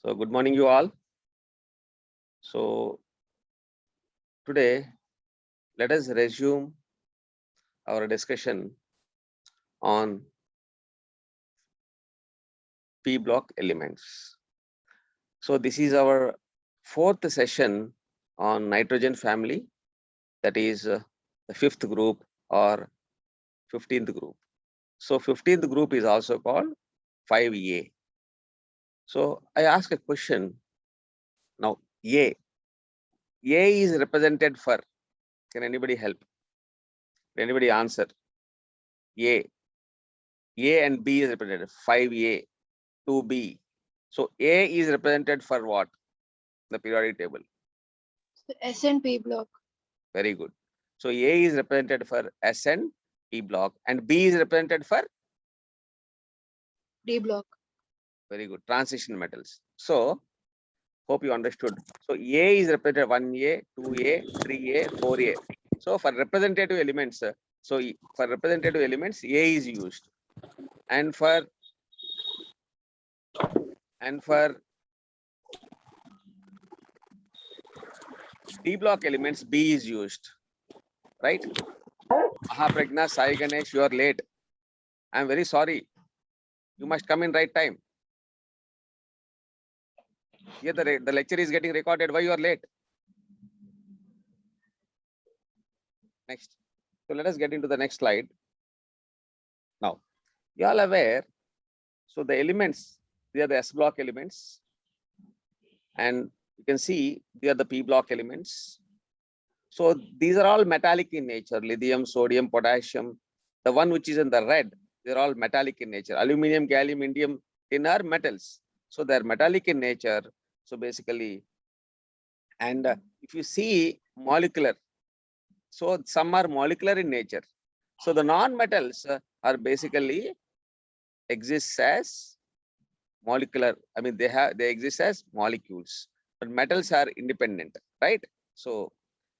So good morning, you all. So today, let us resume our discussion on P block elements. So this is our fourth session on nitrogen family, that is the fifth group or 15th group. So 15th group is also called 5A. So I ask a question now. A is represented for, can anybody help? Can anybody answer? A and B is represented 5A, 2B. So A is represented for what? The periodic table. So S and P block. Very good. So A is represented for S and P block, and B is represented for D block. very good transition metals. So hope you understood. So A is represented 1A, 2A, 3A, 4A. So for representative elements, for representative elements, A is used, and for D block elements, B is used, right? Mahapragna, Sai Ganesh, you are late. I am very sorry. You must come in right time. Here the lecture is getting recorded. Why you are late? Next. So let us get into the next slide. Now, you all aware. So the elements, they are the S block elements. And you can see they are the P block elements. So these are all metallic in nature: lithium, sodium, potassium. The one which is in the red, they're all metallic in nature. Aluminium, gallium, indium, tin are metals. So they're metallic in nature. So basically, and if you see molecular, so some are molecular in nature. So the non-metals are basically exists as molecular. I mean, they exist as molecules, but metals are independent, right? So,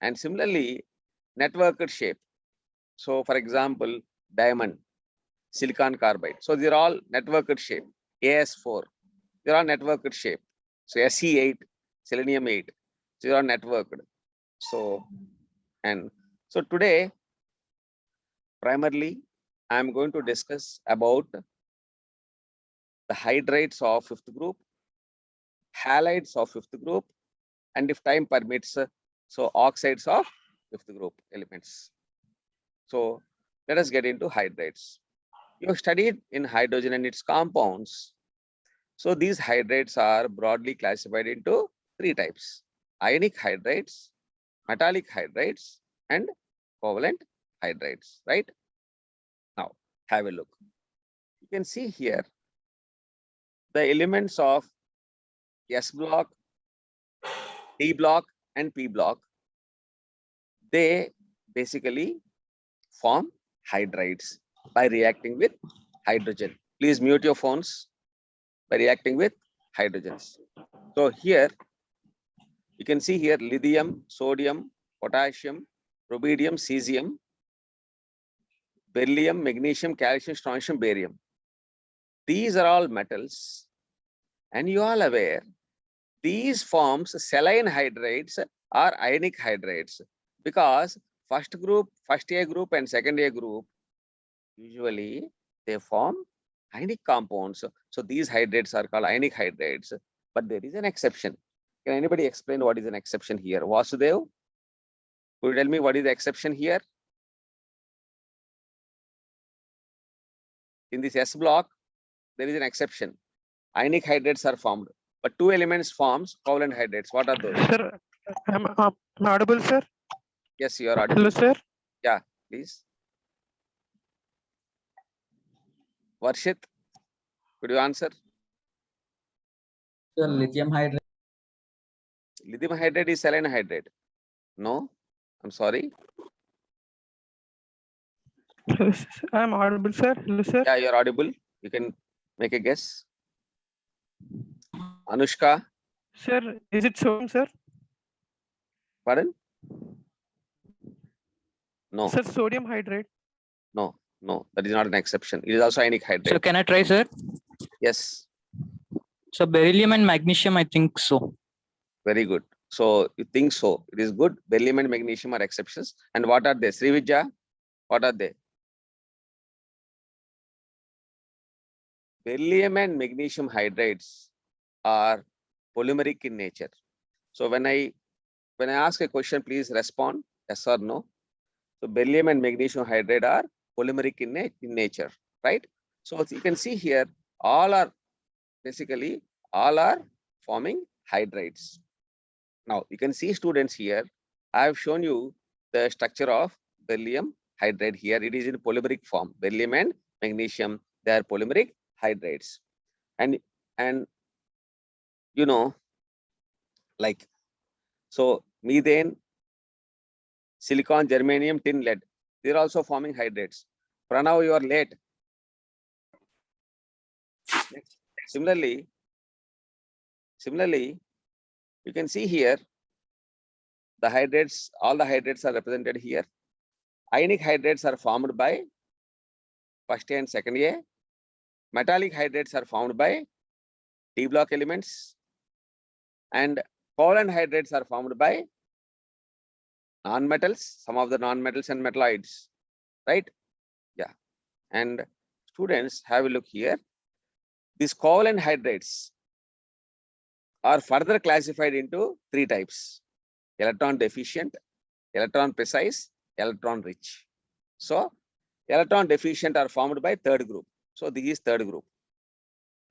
and similarly, networked shape. So, for example, diamond, silicon carbide. So they're all networked shape. AS4, they're all networked shape. So Se8, selenium 8, so they're all networked. So, and so today, primarily, I'm going to discuss about the hydrates of fifth group, halides of fifth group, and if time permits, so oxides of fifth group elements. So let us get into hydrates. You have studied in hydrogen and its compounds. So these hydrates are broadly classified into three types: ionic hydrates, metallic hydrates, and covalent hydrates, right? Now have a look. You can see here the elements of S block, D block, and P block. They basically form hydrides by reacting with hydrogen. Please mute your phones. By reacting with hydrogens. So here you can see here lithium, sodium, potassium, rubidium, cesium, beryllium, magnesium, calcium, strontium, barium. These are all metals, and you are aware these forms saline hydrides are ionic hydrides, because first A group and second A group, usually they form ionic compounds. So these hydrates are called ionic hydrates, but there is an exception. Can anybody explain what is an exception here? Vasudev, could you tell me what is the exception here? In this S block, there is an exception. Ionic hydrates are formed, but two elements forms covalent hydrates. What are those? Sir, am I audible, sir? Yes, you are audible. Hello, sir. Yeah, please. Varshit, could you answer? So lithium hydride. Lithium hydrate is saline hydrate. No, I'm sorry. I'm audible, sir. Hello, sir. Yeah, you're audible. You can make a guess. Anushka, Sir, is it sodium, sir? pardon? No, Sir, sodium hydrate. no, that is not an exception. It is also ionic hydrate. So can I try, sir? Yes. So beryllium and magnesium, I think so. Very good. So you think so? It is good. Beryllium and magnesium are exceptions. And what are they? Srividya, what are they? Beryllium and magnesium hydrides are polymeric in nature. So when I ask a question, please respond yes or no. So beryllium and magnesium hydride are polymeric in nature, right? So you can see here, all are forming hydrides. Now you can see, students, here I have shown you the structure of beryllium hydride. Here it is in polymeric form. Beryllium and magnesium, they are polymeric hydrides. And you know, like, so methane, silicon, germanium, tin, lead, they're also forming hydrides. Pranav, you are late. Similarly, you can see here the hydrides, all the hydrides are represented here. Ionic hydrides are formed by first A and second A. Metallic hydrides are formed by D block elements. And covalent hydrides are formed by non-metals, some of the non-metals and metalloids, right? Yeah. And students, have a look here. These covalent hydrides are further classified into three types: electron deficient, electron precise, electron rich. So electron deficient are formed by third group. So this is third group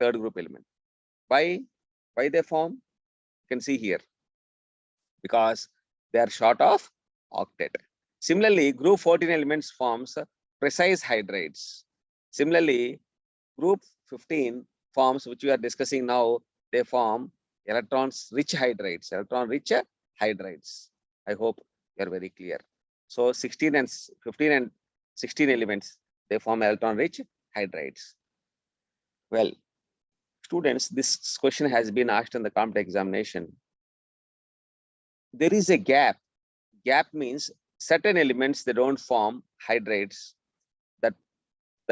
element. Why they form? You can see here, because they are short of octet. Similarly, group 14 elements forms precise hydrides. Similarly, group 15 forms, which we are discussing now, they form electrons rich hydrides, I hope you are very clear. So 15 and 16 elements, they form electron rich hydrides. Well, students, this question has been asked in the competitive examination. There is a gap. Gap means certain elements, they don't form hydrides. That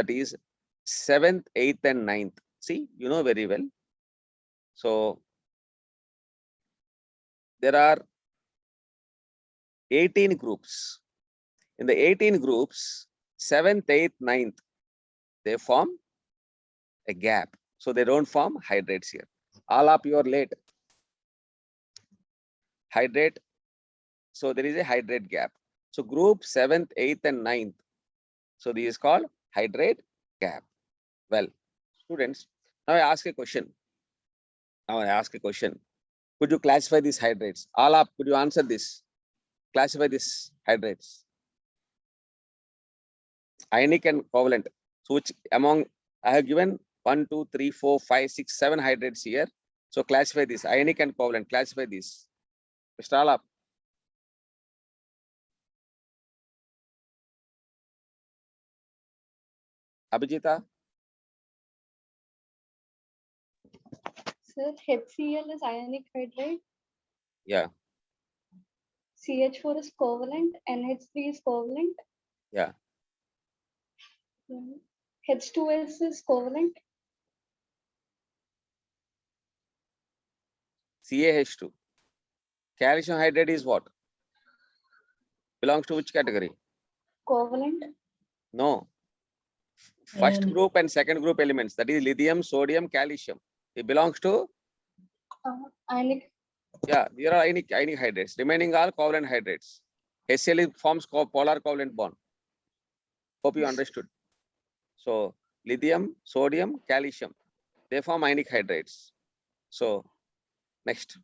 is 7th, 8th, and 9th. See, you know very well. So there are 18 groups. In the 18 groups, 7th, 8th, 9th, they form a gap. So they don't form hydrides here. All up you are late. Hydrate. So there is a hydrate gap. So group 7th, 8th, and 9th. So this is called hydrate gap. Well, students, now I ask a question. Could you classify these hydrates? All up, could you answer this? Classify these hydrates. Ionic and covalent. So which among, I have given 1, 2, 3, 4, 5, 6, 7 hydrates here. So classify this. Ionic and covalent. Classify this. Mr. Alap. Abhijita. Sir, HCl is ionic hydride. Yeah. CH4 is covalent. NH3 is covalent. Yeah. H2S is covalent. CaH2. Calcium hydride is what? Belongs to which category? Covalent. No. First group and second group elements, that is lithium, sodium, calcium. It belongs to? Ionic. Yeah, there are ionic hydrates. Remaining are covalent hydrates. HCl forms polar covalent bond. Hope you understood. So lithium, sodium, calcium, they form ionic hydrates. So next,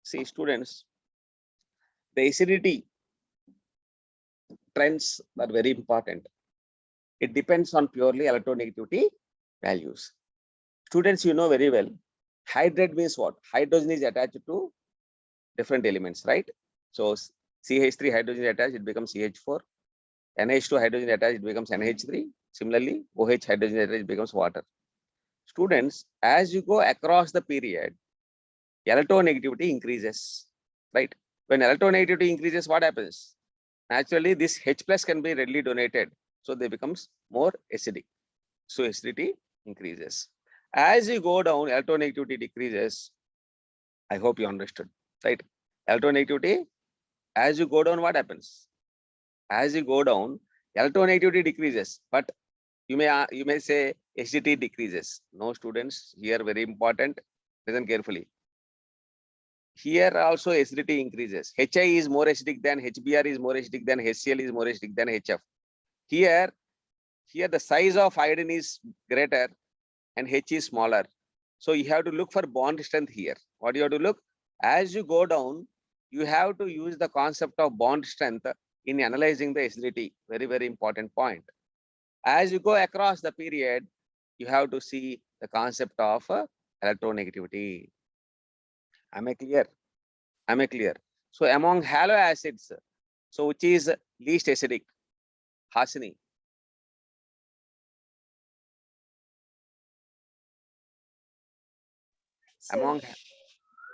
see students, the acidity trends are very important. It depends on purely electronegativity values. Students, you know very well, hydrate means what? Hydrogen is attached to different elements, right? So CH3 hydrogen attached, it becomes CH4. NH2 hydrogen attached, it becomes NH3. Similarly, OH hydrogen attached, it becomes water. Students, as you go across the period, electronegativity increases, right? When electronegativity increases, what happens? Naturally, this H plus can be readily donated. So they becomes more acidic. So acidity increases. As you go down, electronegativity decreases. I hope you understood, right? Electronegativity, as you go down, what happens? As you go down, electronegativity decreases, but you may say acidity decreases. No, students, here very important. Listen carefully. Here also acidity increases. HI is more acidic than HBr is more acidic than HCl is more acidic than HF. Here the size of iodine is greater and H is smaller. So you have to look for bond strength here. What you have to look? As you go down, you have to use the concept of bond strength in analyzing the acidity. Very, very important point. As you go across the period, you have to see the concept of electronegativity. Am I clear? Am I clear? So among halo acids, so which is least acidic? Hasini.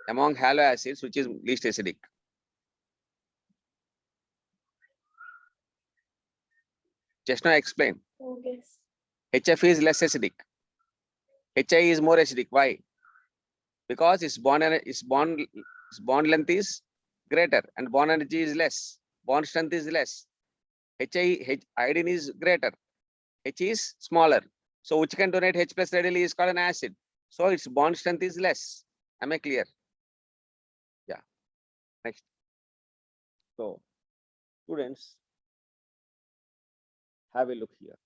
Among halo acids, which is least acidic? Just now explain. Yes. HF is less acidic. HI is more acidic. Why? Because its bond length is greater and bond energy is less. Bond strength is less. Iodine is greater. H is smaller. So which can donate H plus readily is called an acid. So its bond strength is less. Am I clear? Yeah. Next. So students, have a look here.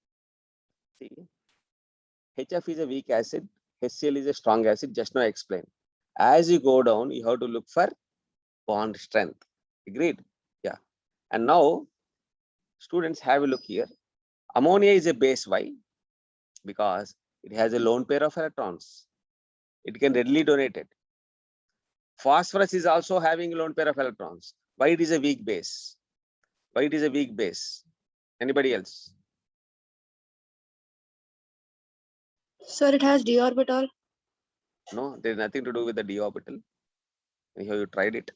See, HF is a weak acid. HCl is a strong acid. Just now I explained. As you go down, you have to look for bond strength. Agreed? Yeah. And now, students, have a look here. Ammonia is a base. Why? Because it has a lone pair of electrons. It can readily donate it. Phosphorus is also having a lone pair of electrons. Why it is a weak base? Why it is a weak base? Anybody else? Sir, it has d orbital. No, there is nothing to do with the d orbital. Anyhow, you tried it.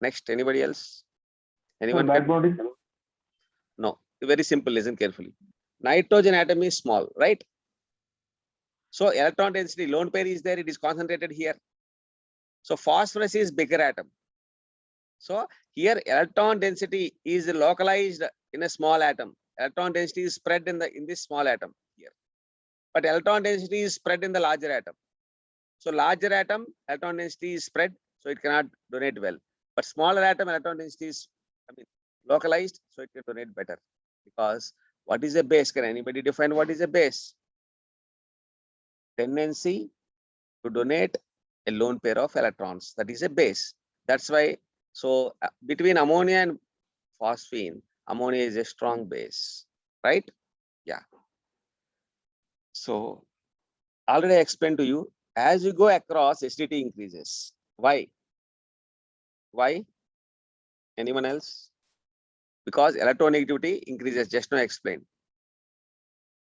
Next, anybody else? Anyone? Backbonding. No, very simple. Listen carefully. Nitrogen atom is small, right? So electron density, lone pair is there. It is concentrated here. So phosphorus is bigger atom. So here electron density is localized in a small atom. Electron density is spread in this small atom here. But electron density is spread in the larger atom. So larger atom, electron density is spread, so it cannot donate well. But smaller atom, electron density is localized, so it can donate better. Because what is a base? Can anybody define what is a base? Tendency to donate a lone pair of electrons. That is a base. That's why, so between ammonia and phosphine, ammonia is a strong base, right? Yeah. So already I explained to you, as you go across, acidity increases. Why? Why? Anyone else? Because electronegativity increases, just now explained.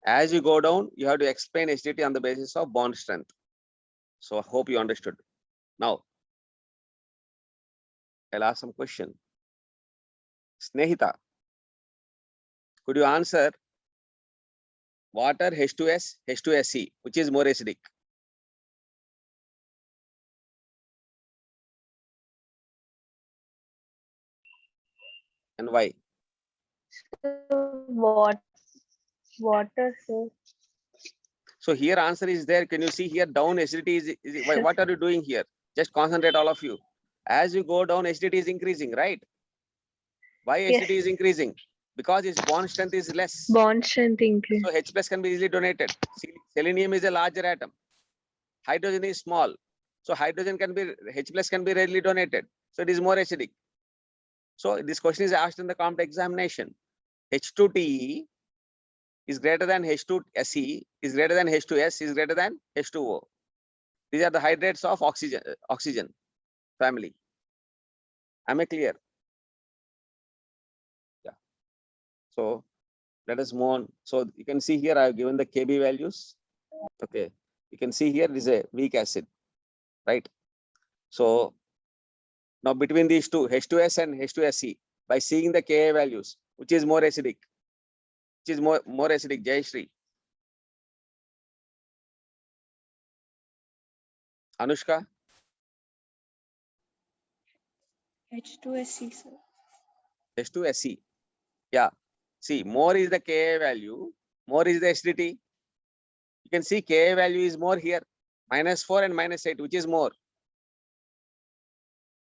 As you go down, you have to explain acidity on the basis of bond strength. So I hope you understood. Now, I'll ask some question. Snehita, could you answer water H2S, H2SE, which is more acidic? And why? Water, sir. So here answer is there. Can you see here down acidity is why, what are you doing here? Just concentrate all of you. As you go down, acidity is increasing, right? Why acidity is increasing? Because its bond strength is less. Bond strength increase. So H plus can be easily donated. Selenium is a larger atom. Hydrogen is small. So hydrogen can be, H plus can be readily donated. So it is more acidic. So this question is asked in the COMT examination. H2TE is greater than H2SE, is greater than H2S, is greater than H2O. These are the hydrates of oxygen family. Am I clear? Yeah. So let us move on. So you can see here I have given the Kb values. Okay. You can see here it is a weak acid, right? So now between these two, H2S and H2SE, by seeing the Ka values, which is more acidic? Which is more acidic, Jayashree? Anushka, H2SC, sir. H2SE. Yeah. See, more is the Ka value, more is the acidity. You can see Ka value is more here. -4 and -8, which is more?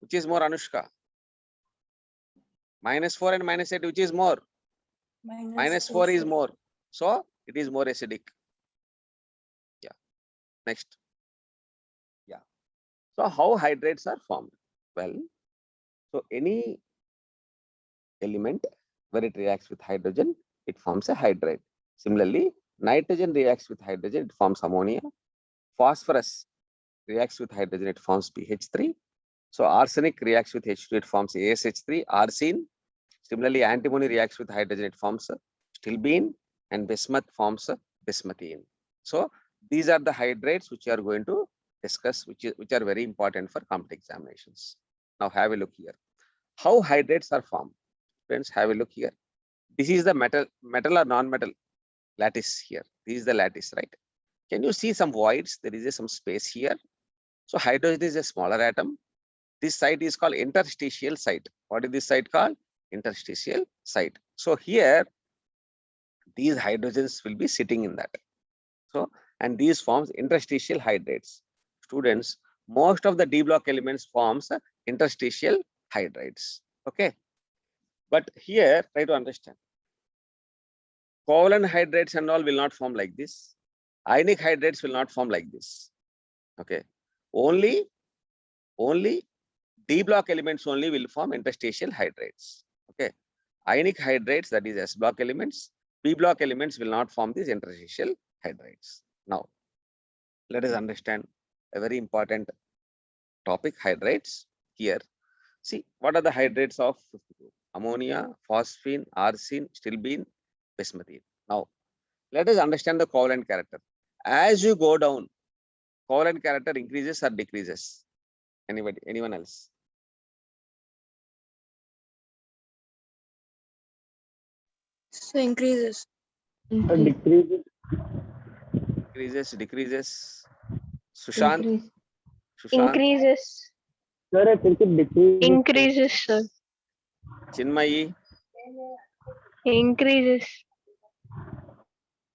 Which is more, Anushka? -4 and -8, which is more? -4 is sir. more. So it is more acidic. Yeah. Next. Yeah. So how hydrates are formed? Well, so any element where it reacts with hydrogen, it forms a hydrate. Similarly, nitrogen reacts with hydrogen, it forms ammonia. Phosphorus reacts with hydrogen, it forms BH3. So arsenic reacts with H2, it forms ASH3, arsine. Similarly, antimony reacts with hydrogen, it forms stilbene, and bismuth forms bismuthine. So these are the hydrates which you are going to discuss, which are very important for competitive examinations. Now have a look here. How hydrates are formed? Friends, have a look here. This is the metal or non-metal lattice here. This is the lattice, right? Can you see some voids? There is some space here. So hydrogen is a smaller atom. This site is called interstitial site. What is this site called? Interstitial site. So here, these hydrogens will be sitting in that. So, and these forms interstitial hydrates. Students, most of the D block elements forms interstitial hydrates. Okay. But here, try to understand. Covalent hydrates and all will not form like this. Ionic hydrates will not form like this. Okay. Only D block elements only will form interstitial hydrates. Okay. Ionic hydrates, that is S block elements, P block elements will not form these interstitial hydrates. Now, let us understand a very important topic, hydrates here. See, what are the hydrates of ammonia, phosphine, arsine, stilbene, bismuthine. Now, let us understand the covalent character. As you go down, covalent character increases or decreases? Anybody, anyone else? So increases. Decreases. Decreases. Sushant, Sushant, Increases. Sir, I think it decreases. Increases, sir. Chinmayi, Increases.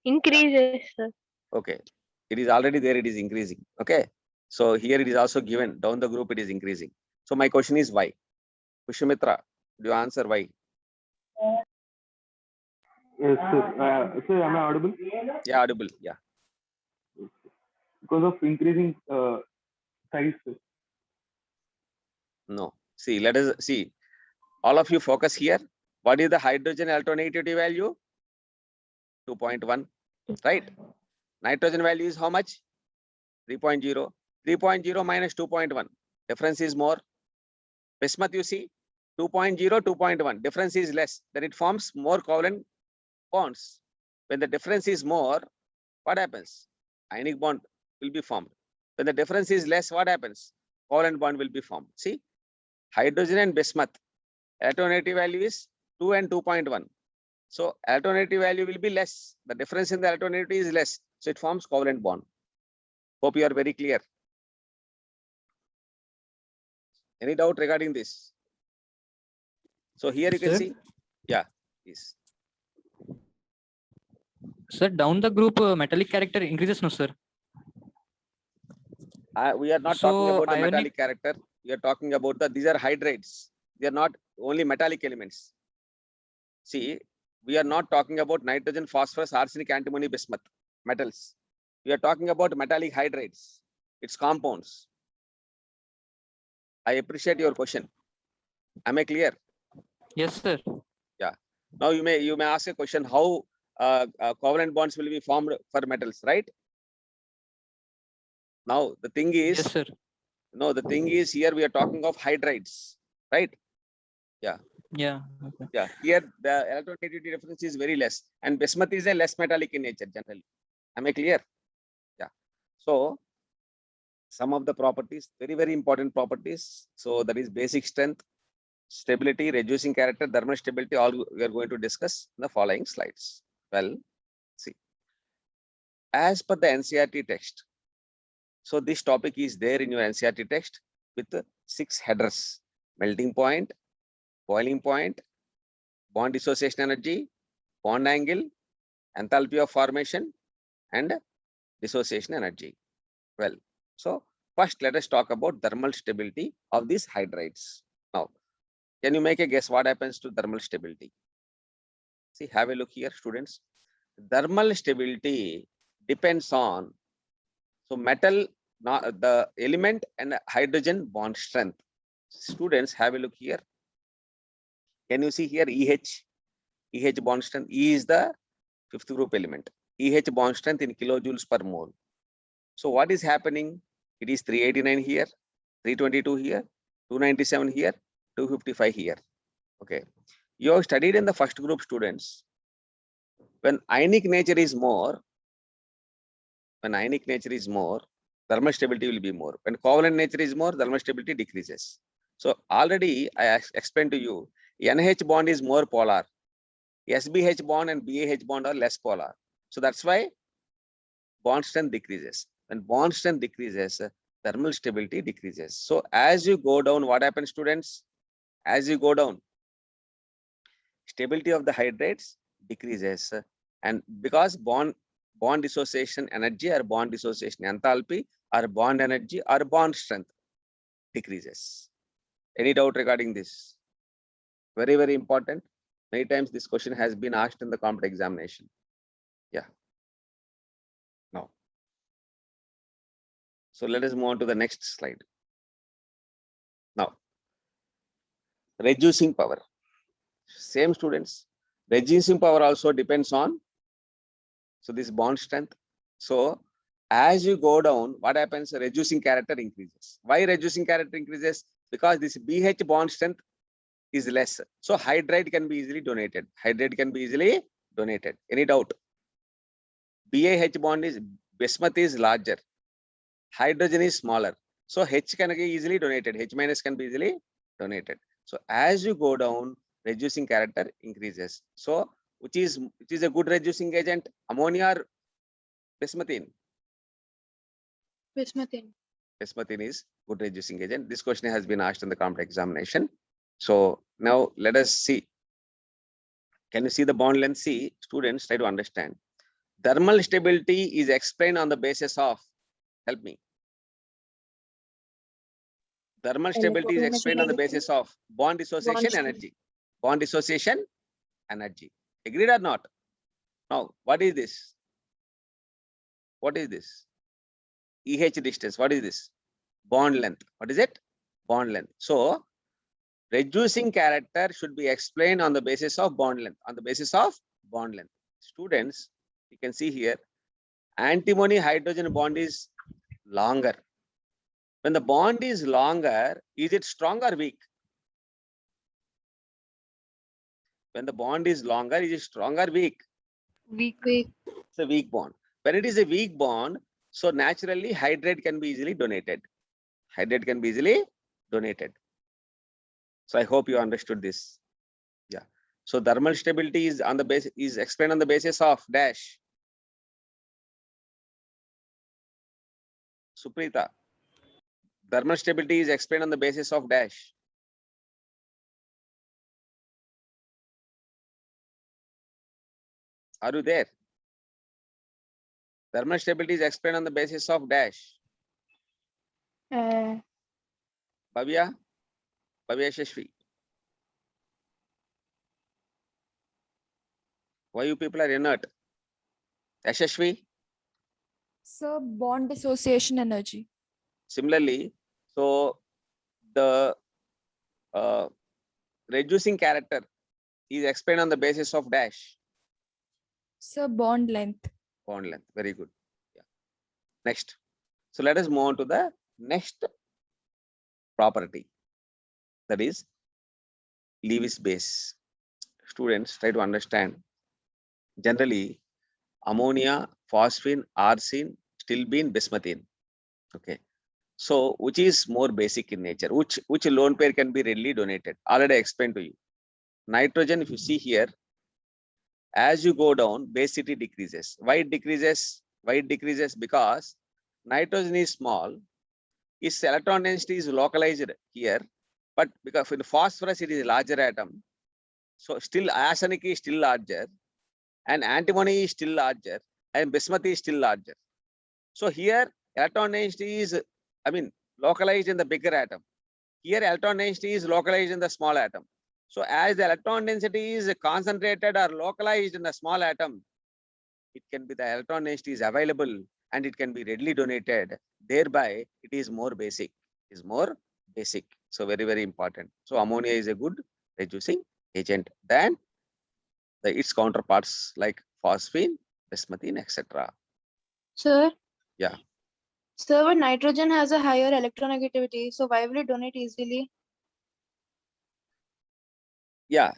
Increases, sir. okay. It is already there, it is increasing. Okay. So here it is also given, down the group it is increasing. So my question is why? Pushpamitra, do you answer why? Yes, sir. Sir, am I audible? Yeah, audible. Yeah. Because of increasing size, sir. No. See, let us see. All of you focus here. What is the hydrogen alternativity value? 2.1, right? Nitrogen value is how much? 3.0. 3.0 minus 2.1. Difference is more. Bismuth, you see, 2.0, 2.1. Difference is less. Then it forms more covalent bonds. When the difference is more, what happens? Ionic bond will be formed. When the difference is less, what happens? Covalent bond will be formed. See, hydrogen and bismuth, alternative value is 2 and 2.1. So alternative value will be less. The difference in the alternative is less. So it forms covalent bond. Hope you are very clear. Any doubt regarding this? So here you can Sir? see. Yeah, yes. Sir, down the group metallic character increases, no, sir? We are not So, talking about the ionic- metallic character. We are talking about these are hydrates. They are not only metallic elements. See, we are not talking about nitrogen, phosphorus, arsenic, antimony, bismuth, metals. We are talking about metallic hydrates. It's compounds. I appreciate your question. Am I clear? Yes, sir. Now you may ask a question, how covalent bonds will be formed for metals, right? Now the thing is, Yes, sir. no, the thing is here we are talking of hydrates, right? Yeah. Okay. Yeah, here the electronegativity difference is very less, and bismuth is a less metallic in nature generally. Am I clear? Yeah. So some of the properties, very, very important properties. So that is basic strength, stability, reducing character, thermal stability, all we are going to discuss in the following slides. Well, see, as per the NCERT text, So this topic is there in your NCERT text with 6 headers: melting point, boiling point, bond dissociation energy, bond angle, enthalpy of formation, and dissociation energy. Well, so first let us talk about thermal stability of these hydrides. Now, can you make a guess what happens to thermal stability? See, have a look here, students. Thermal stability depends on, so metal, not the element, and hydrogen bond strength. Students, have a look here. Can you see here EH? EH bond strength. E is the 5th group element. EH bond strength in kilojoules per mole. So what is happening? It is 389 here, 322 here, 297 here, 255 here. Okay. You have studied in the first group, students. When ionic nature is more, thermal stability will be more. When covalent nature is more, thermal stability decreases. So already I explained to you, NH bond is more polar. SBH bond and BAH bond are less polar. So that's why bond strength decreases. When bond strength decreases, thermal stability decreases. So as you go down, what happens, students? As you go down, stability of the hydrates decreases, and because bond dissociation energy or bond dissociation enthalpy or bond energy or bond strength decreases. Any doubt regarding this? Very, very important. Many times this question has been asked in the competitive examination. Yeah. Now, so let us move on to the next slide. Now, reducing power. Same, students. Reducing power also depends on, so this bond strength. So as you go down, what happens? Reducing character increases. Why reducing character increases? Because this BH bond strength is less. So hydride can be easily donated. Hydride can be easily donated. Any doubt? BAH bond is, bismuth is larger. Hydrogen is smaller. So H can be easily donated. H minus can be easily donated. So as you go down, reducing character increases. So which is a good reducing agent? Ammonia or bismuthine? Bismuthine. Bismuthine is good reducing agent. This question has been asked in the competitive examination. So now let us see. Can you see the bond length? See, students, try to understand. Thermal stability is explained on the basis of, help me. Thermal stability is explained on the basis of bond dissociation energy. Bond dissociation energy. Agreed or not? Now, what is this? What is this? EH distance. What is this? Bond length. What is it? Bond length. So, reducing character should be explained on the basis of bond length. On the basis of bond length. Students, you can see here, antimony hydrogen bond is longer. When the bond is longer, is it strong or weak? When the bond is longer, is it strong or weak? Weak. It's a weak bond. When it is a weak bond, so naturally hydrate can be easily donated. Hydrate can be easily donated. So I hope you understood this. Yeah. So thermal stability is on the base, is explained on the basis of dash. Suprita. Thermal stability is explained on the basis of dash. Are you there? Thermal stability is explained on the basis of dash. Bhavya Shashvi. Why you people are inert? Yashashvi. Sir, bond dissociation energy. Similarly, so the reducing character is explained on the basis of dash. Sir, bond length. Bond length. Very good. Yeah. Next. So let us move on to the next property. That is Lewis base. Students, try to understand. Generally, ammonia, phosphine, arsine, stilbene, bismuthine. Okay. So which is more basic in nature? Which lone pair can be readily donated? Already explained to you. Nitrogen, if you see here, as you go down, basicity decreases. Why it decreases? Why it decreases? Because nitrogen is small, its electron density is localized here, but because in phosphorus it is a larger atom, so still arsenic is still larger, and antimony is still larger, and bismuth is still larger. So here electron density is, localized in the bigger atom. Here electron density is localized in the small atom. So as the electron density is concentrated or localized in the small atom, it can be the electron density is available and it can be readily donated. Thereby, it is more basic. Is more basic. So very, very important. So ammonia is a good reducing agent than its counterparts like phosphine, bismuthine, etc. Sir? Yeah. Sir, but nitrogen has a higher electronegativity, so why will it donate easily? Yeah,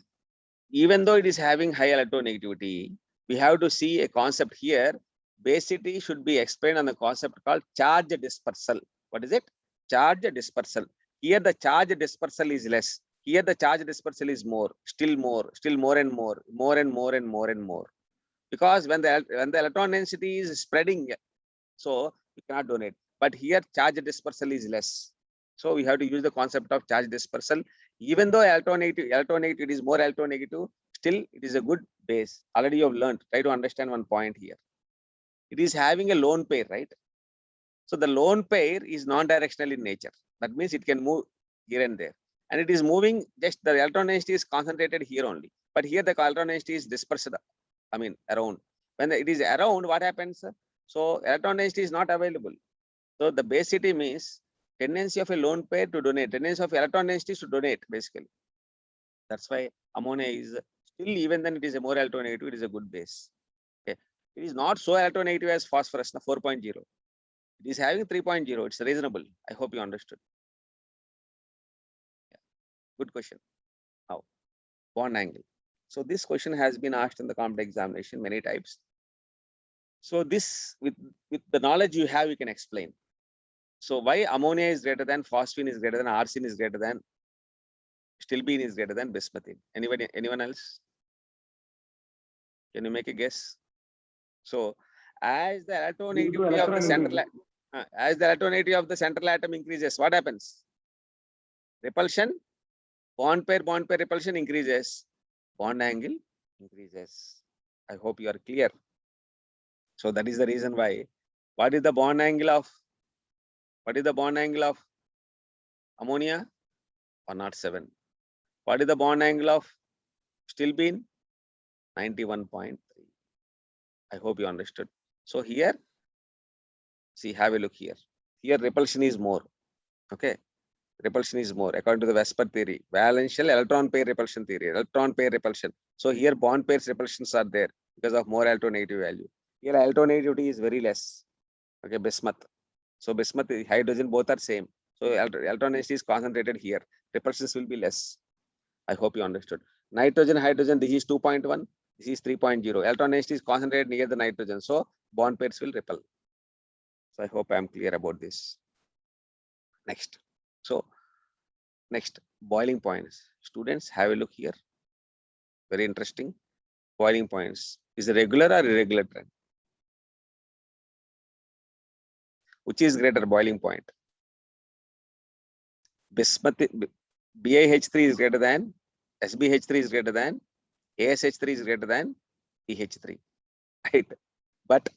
even though it is having high electronegativity, we have to see a concept here. Basicity should be explained on the concept called charge dispersal. What is it? Charge dispersal. Here the charge dispersal is less. Here the charge dispersal is more, still more and more, more and more and more and more. Because when the electron density is spreading, so you cannot donate. But here charge dispersal is less. So we have to use the concept of charge dispersal. Even though electronegative, it is more electronegative, still it is a good base. Already you have learned. Try to understand one point here. It is having a lone pair, right? So the lone pair is non-directional in nature. That means it can move here and there. And it is moving, just the electron density is concentrated here only. But here the electron density is dispersed, around. When it is around, what happens? So electron density is not available. So the basicity means tendency of a lone pair to donate, tendency of electron density to donate, basically. That's why ammonia is still, even then it is a more electronegative, it is a good base. Okay. It is not so electronegative as phosphorus, 4.0. It is having 3.0. It's reasonable. I hope you understood. Yeah. Good question. Now, bond angle. So this question has been asked in the competitive examination many times. So this, with the knowledge you have, you can explain. So why ammonia is greater than phosphine is greater than arsine is greater than stilbene is greater than bismuthine? Anyone else? Can you make a guess? So as the electronegativity of the central atom increases, what happens? Repulsion, bond pair repulsion increases, bond angle increases. I hope you are clear. So that is the reason why. What is the bond angle of ammonia? 107. What is the bond angle of stilbene? 91.3. I hope you understood. So here, see, have a look here. Here repulsion is more. Okay. Repulsion is more according to the Vesper theory. Valential electron pair repulsion theory. Electron pair repulsion. So here bond pairs repulsions are there because of more electronegative value. Here electronegativity is very less. Okay, bismuth. So bismuth, hydrogen, both are same. So electron density is concentrated here. Repulsions will be less. I hope you understood. Nitrogen, hydrogen, this is 2.1. This is 3.0. Electron density is concentrated near the nitrogen. So bond pairs will repel. So I hope I am clear about this. Next. So next, boiling points. Students, have a look here. Very interesting. Boiling points. Is a regular or irregular trend? Which is greater boiling point? Bismuth, BiH3 is greater than, SbH3 is greater than, ASH3 is greater than PH3. Right? But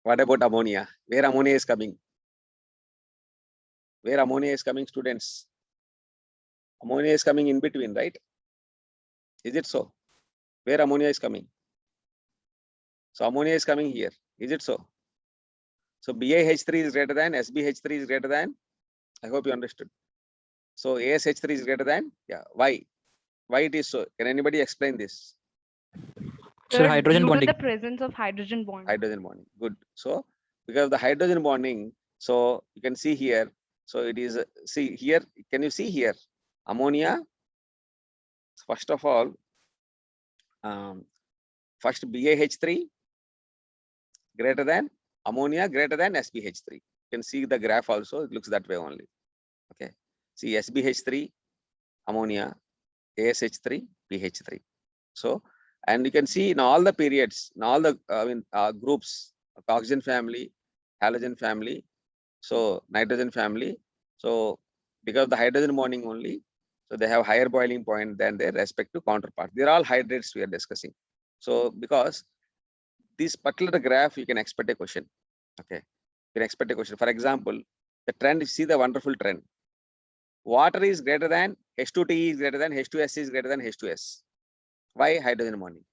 what about ammonia? Where ammonia is coming? Where ammonia is coming, students? Ammonia is coming in between, right? Is it so? Where ammonia is coming? So ammonia is coming here. Is it so? So BiH3 is greater than, SbH3 is greater than. I hope you understood. So ASH3 is greater than. Yeah. Why? Why it is so? Can anybody explain this? Sir, hydrogen due to bonding. the presence of hydrogen bond. Hydrogen bonding. Good. So because of the hydrogen bonding, so you can see here. So it is, see here, can you see here? Ammonia, first of all, first BiH3 greater than, ammonia greater than SbH3. You can see the graph also, it looks that way only. Okay. See SbH3, ammonia, ASH3, PH3. So, and you can see in all the periods, in all the groups, oxygen family, halogen family, So nitrogen family. So because of the hydrogen bonding only, so they have higher boiling point than their respective counterpart. They're all hydrates we are discussing. So because this particular graph, you can expect a question. Okay, you can expect a question. For example, the trend, see the wonderful trend. Water is greater than H2TE is greater than H2S is greater than H2S. Why? Hydrogen bonding.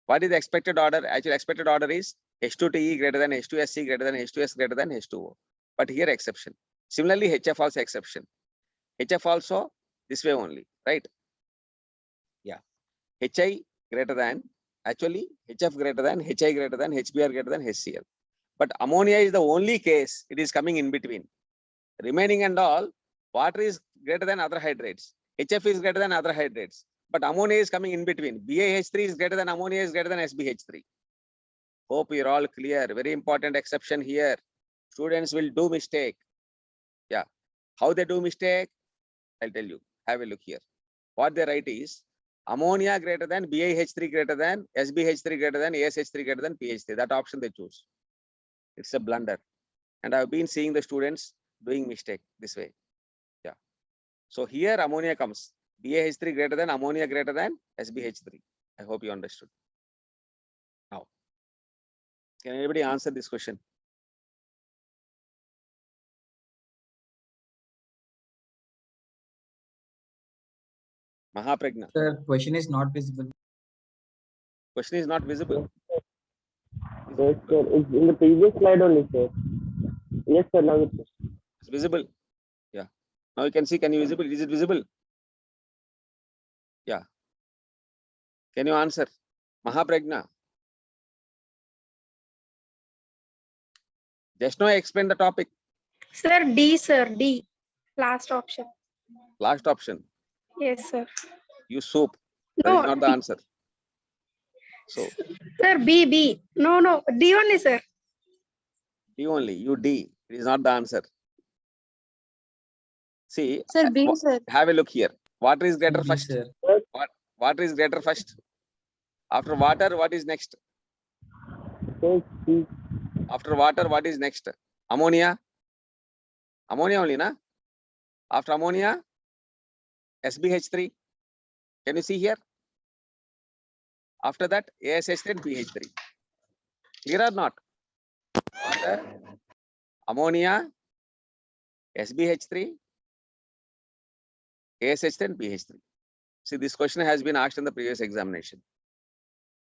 What is the expected order? Actually, expected order is H2TE greater than H2SC greater than H2S greater than H2O. But here exception. Similarly, HF also exception. HF also this way only, right? Yeah. HI greater than, actually HF greater than, HI greater than, HBr greater than HCl. But ammonia is the only case it is coming in between. Remaining and all, water is greater than other hydrates. HF is greater than other hydrates. But ammonia is coming in between. BiH3 is greater than ammonia is greater than SbH3. Hope you're all clear. Very important exception here. Students will do mistake. Yeah. How they do mistake? I'll tell you. Have a look here. What they write is ammonia greater than, BiH3 greater than, SbH3 greater than, ASH3 greater than pH3. That option they choose. It's a blunder. And I've been seeing the students doing mistake this way. Yeah. So here ammonia comes. BiH3 greater than, ammonia greater than, SbH3. I hope you understood. Now, can anybody answer this question? Mahapragna. Sir, question is not visible. Question is not visible. Yes, sir. It's in the previous slide only, sir. Yes, sir. Now it's It's visible. Yeah. Now you can see, can you visible? Is it visible? Yeah. Can you answer? Mahapragna. Just now I explained the topic. Sir, D, sir, D. Last option. Last option. Yes, sir. You soup. That No, is not the answer. So sir, B, B. No, D only, sir. D only. You D. It is not the answer. See, Sir, B, sir. have a look here. Water is greater B, first. sir. Water is greater first. After water, what is next? so C. After water, what is next? Ammonia. Ammonia only, na? After ammonia, SbH3. Can you see here? After that, ASH3 and pH3. Clear or not? Water, ammonia, SbH3, ASH3 and pH3. See, this question has been asked in the previous examination.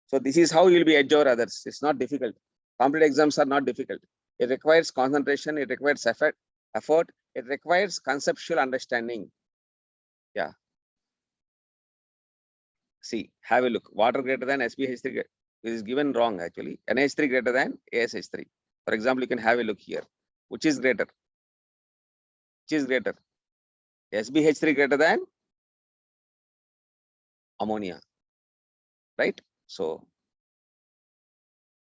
So this is how you will be edge over others. It's not difficult. Competitive exams are not difficult. It requires concentration. It requires effort. It requires conceptual understanding. Yeah. See, have a look. Water greater than SbH3 is given wrong actually. NH3 greater than ASH3. For example, you can have a look here. Which is greater? Which is greater? SbH3 greater than ammonia. Right? So,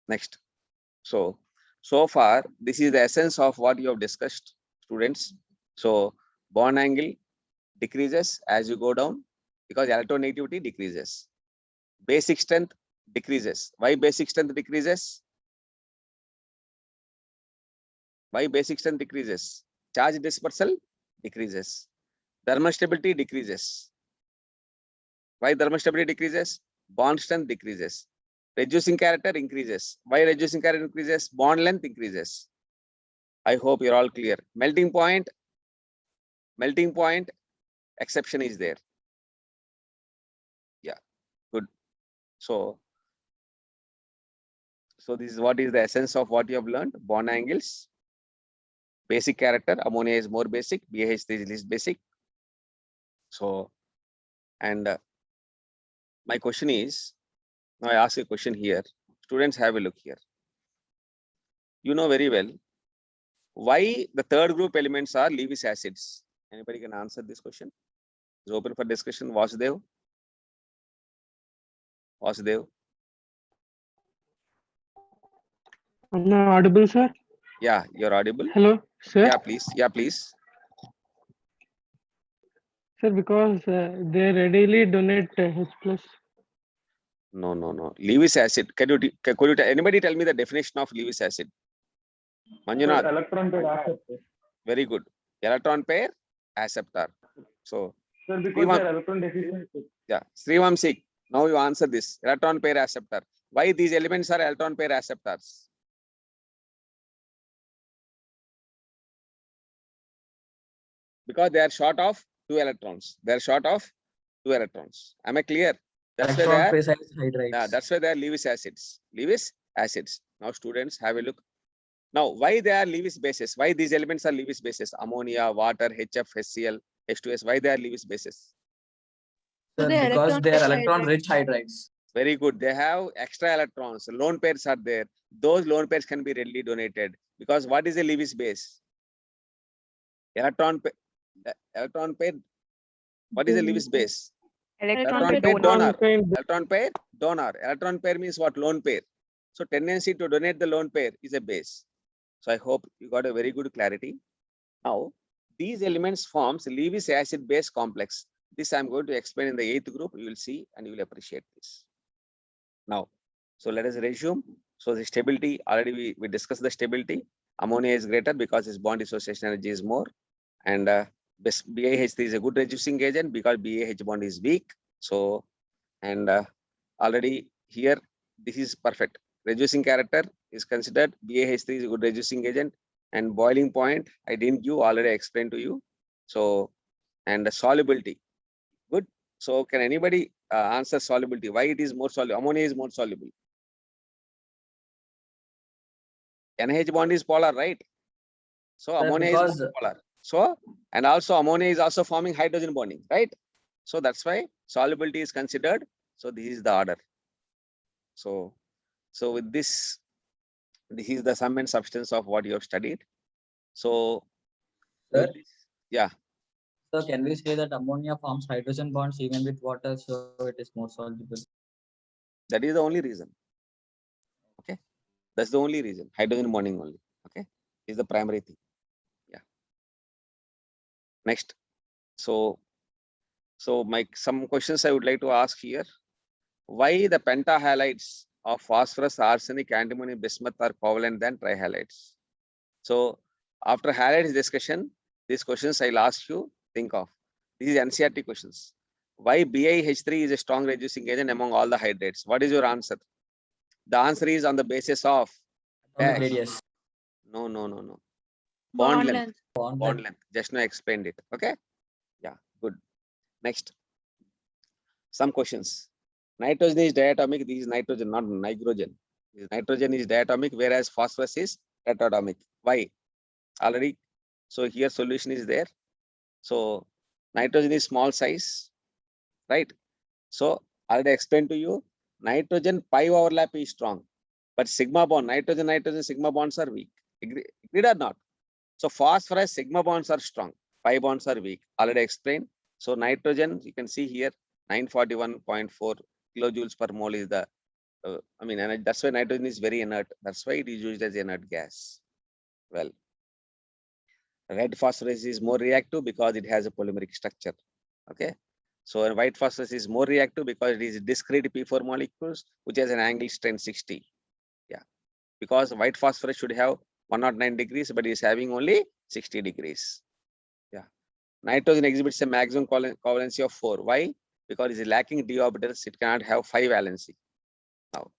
next. So far, this is the essence of what you have discussed, students. So, bond angle decreases as you go down because electronegativity decreases. Basic strength decreases. Why basic strength decreases? Why basic strength decreases? Charge dispersal decreases. Thermal stability decreases. Why thermal stability decreases? Bond strength decreases. Reducing character increases. Why reducing character increases? Bond length increases. I hope you're all clear. Melting point exception is there. Yeah, good. So this is what is the essence of what you have learned. Bond angles, basic character. Ammonia is more basic. BH3 is least basic. So, and my question is, now I ask a question here. Students, have a look here. You know very well why the third group elements are Lewis acids. Anybody can answer this question? It's open for discussion. Vasudev. Am I audible, sir? Yeah, you're audible. Hello, sir. Yeah, please. Yeah, please. Sir, because they readily donate H plus. No. Lewis acid. Could you anybody tell me the definition of Lewis acid? Manjunath, Electron pair acceptor. very good. Electron pair acceptor. So, Sir, because Srivam- they are electron deficient. Sir. yeah, Srivamsik, now you answer this. Electron pair acceptor. Why these elements are electron pair acceptors? Because they are short of 2 electrons. They are short of 2 electrons. Am I clear? That's why they are, that's why they are Lewis acids. Lewis acids. Now students have a look. Now, why they are Lewis bases? Why these elements are Lewis bases? Ammonia, water, HF, HCl, H2S. Why they are Lewis bases? So they because they are electron-rich electron rich hydrides. Very good. They have extra electrons. Lone pairs are there. Those lone pairs can be readily donated. Because what is a Lewis base? Electron pair. What is a Lewis base? Electron pair donor. Electron pair donor. Electron pair means what? Lone pair. So tendency to donate the lone pair is a base. So I hope you got a very good clarity. Now, these elements forms Lewis acid base complex. This I'm going to explain in the 8th group. You will see and you will appreciate this. Now, so let us resume. So the stability, already we discussed the stability. Ammonia is greater because its bond dissociation energy is more. And BiH3 is a good reducing agent because BiH bond is weak. So, and already here, this is perfect. Reducing character is considered. BiH3 is a good reducing agent. And boiling point, I didn't give, already explained to you. So, and the solubility, good. So can anybody answer solubility? Why it is more soluble? Ammonia is more soluble. NH bond is polar, right? So ammonia is because- more polar. So, and also ammonia is also forming hydrogen bonding, right? So that's why solubility is considered. So this is the order. So with this is the sum and substance of what you have studied. So, Sir? with this, yeah, So can we say that ammonia forms hydrogen bonds even with water, so it is more soluble? that is the only reason. Okay, that's the only reason. Hydrogen bonding only. Okay, is the primary thing. Yeah. Next. So some questions I would like to ask here. Why the pentahalides of phosphorus, arsenic, antimony, bismuth are covalent than trihalides? So after halides discussion, these questions I'll ask you, think of. This is NCERT questions. Why BiH3 is a strong reducing agent among all the hydrates? What is your answer? The answer is on the basis of Atomic dash. radius. No. Bond Bond length. length. Bond length. Just now explained it. Okay. Yeah. Good. Next. Some questions. Nitrogen is diatomic. This is nitrogen, not nitrogen. Nitrogen is diatomic, whereas phosphorus is tetratomic. Why? Already. So here solution is there. So nitrogen is small size, right? So already explained to you. Nitrogen pi overlap is strong, but sigma bond, nitrogen sigma bonds are weak. Agreed or not? So phosphorus sigma bonds are strong, pi bonds are weak. Already explained. So nitrogen, you can see here 941.4 kilojoules per mole is the and that's why nitrogen is very inert. That's why it is used as inert gas. Well, red phosphorus is more reactive because it has a polymeric structure. Okay. So white phosphorus is more reactive because it is discrete P4 molecules, which has an angle strength 60. Yeah. Because white phosphorus should have 109 degrees, but is having only 60 degrees. Yeah. Nitrogen exhibits a maximum covalency of 4. Why? Because it is lacking d orbitals, it cannot have 5 valency. Now,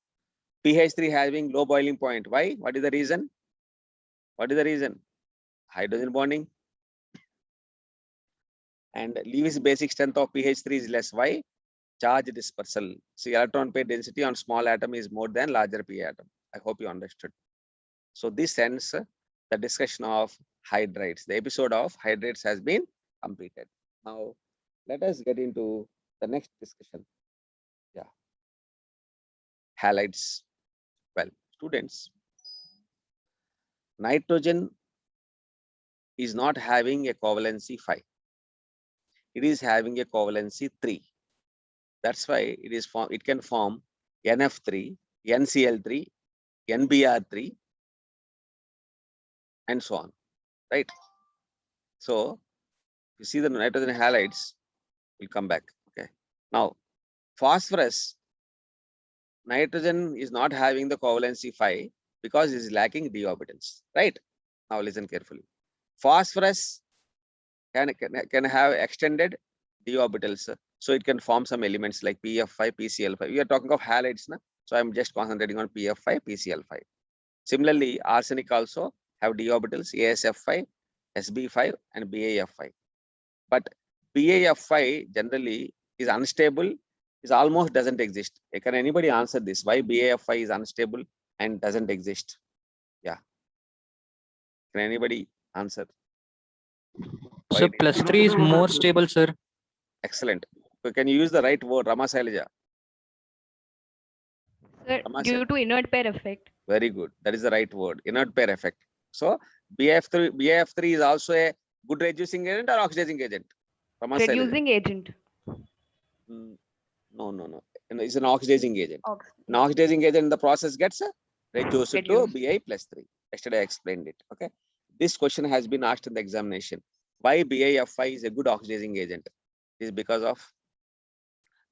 PH3 having low boiling point. Why? What is the reason? What is the reason? Hydrogen bonding. And Lewis basic strength of PH3 is less. Why? Charge dispersal. See, electron pair density on small atom is more than larger P atom. I hope you understood. So this ends the discussion of hydrates. The episode of hydrates has been completed. Now, let us get into the next discussion. Yeah. Halides. Well, students, nitrogen is not having a covalency 5. It is having a covalency 3. That's why it can form NF3, NCl3, NBr3, and so on. Right? So you see the nitrogen halides will come back. Okay. Now, phosphorus, nitrogen is not having the covalency 5 because it is lacking d orbitals, right? Now listen carefully. Phosphorus can have extended d orbitals, so it can form some elements like PF5, PCl5. We are talking of halides, na? So I'm just concentrating on PF5, PCl5. Similarly, arsenic also have d orbitals, ASF5, SB5, and BAF5. But BAF5 generally is unstable, is almost doesn't exist. Can anybody answer this? Why BAF5 is unstable and doesn't exist? Yeah. Can anybody answer? Why So it is- +3 is more stable, sir. Excellent. So can you use the right word, Rama Sailaja? Sir, Rama due to inert pair effect. Very good. That is the right word. Inert pair effect. So BAF3 is also a good reducing agent or oxidizing agent? Rama Sailaja. Reducing agent. No. It's an oxidizing agent. Ox. An oxidizing agent in the process gets reduced to Reduced. Ba+3. Yesterday I explained it. Okay. This question has been asked in the examination. Why BAF5 is a good oxidizing agent? It is because of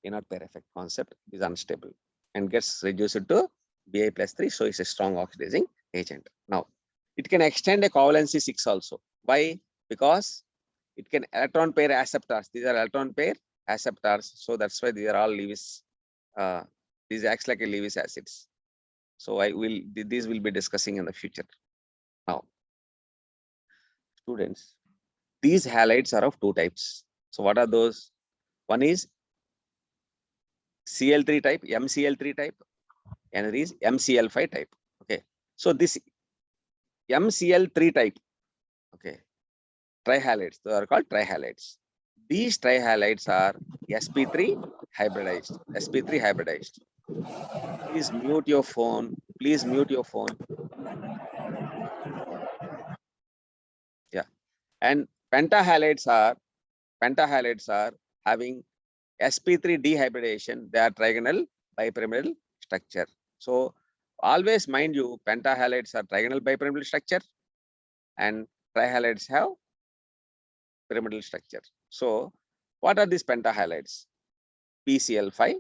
inert pair effect concept is unstable and gets reduced to Ba+3. So it's a strong oxidizing agent. Now, it can extend a covalency 6 also. Why? Because it can electron pair acceptors. These are electron pair acceptors. So that's why these are all Lewis. These acts like a Lewis acids. So these will be discussing in the future. Now, students, these halides are of two types. So what are those? One is Cl3 type, MCl3 type, and another is MCl5 type. Okay. So this MCl3 type, okay, trihalides, they are called trihalides. These trihalides are sp3 hybridized. sp3 hybridized. Please mute your phone. Please mute your phone. Yeah. And pentahalides are having sp3 dehybridization. They are trigonal bipyramidal structure. So always mind you, pentahalides are trigonal bipyramidal structure and trihalides have pyramidal structure. So what are these pentahalides? PCl5,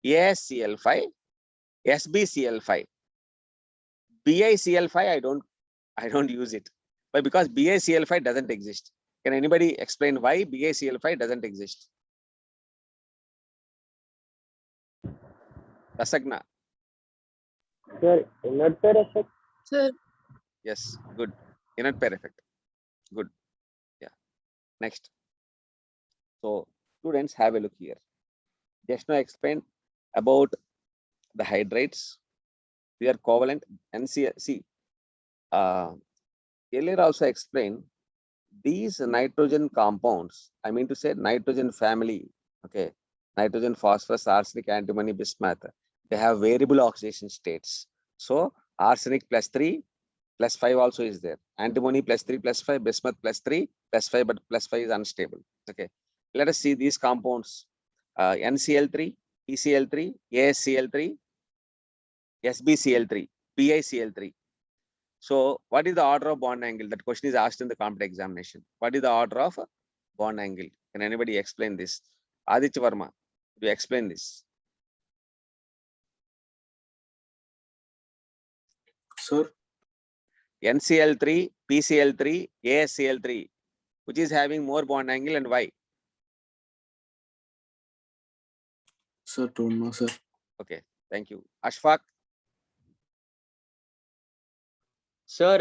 ASCl5, SbCl5. BiCl5 I don't use it, but because BiCl5 doesn't exist. Can anybody explain why BiCl5 doesn't exist? Rasagna. Sir, inert pair effect. Sir, Yes, good. Inert pair effect. Good. Yeah. Next. So students, have a look here. Just now explained about the hydrates. They are covalent NCl. Earlier also explained these nitrogen compounds. I mean to say nitrogen family. Okay. Nitrogen, phosphorus, arsenic, antimony, bismuth. They have variable oxidation states. So arsenic +3, +5 also is there. Antimony +3, +5, bismuth +3, +5, but +5 is unstable. Okay. Let us see these compounds. NCl3, PCl3, ASCl3, SbCl3, PiCl3. So what is the order of bond angle? That question is asked in the competitive examination. What is the order of bond angle? Can anybody explain this? Aditya Verma, do you explain this? Sir, NCl3, PCl3, ASCl3, which is having more bond angle and why? sir, don't know, sir. Okay, thank you. Ashfaq, Sir,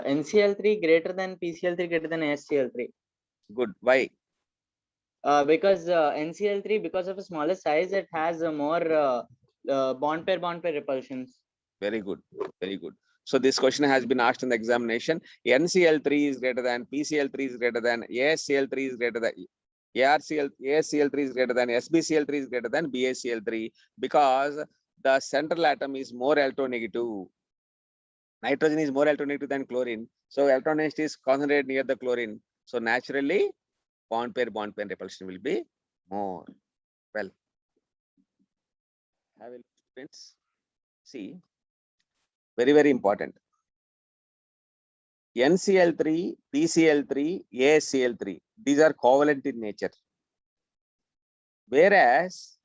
NCl3 greater than PCl3 greater than SCl3. good. Why? Because NCl3, because of a smaller size, it has more bond pair repulsions. Very good. Very good. So this question has been asked in the examination. NCl3 is greater than, PCl3 is greater than, ASCl3 is greater than, ASCl3 is greater than, SbCl3 is greater than BaCl3 because the central atom is more electronegative. Nitrogen is more electronegative than chlorine. So electron density is concentrated near the chlorine. So naturally, bond pair repulsion will be more. Well, have a look, friends. See, very, very important. NCl3, PCl3, ASCl3, these are covalent in nature. Whereas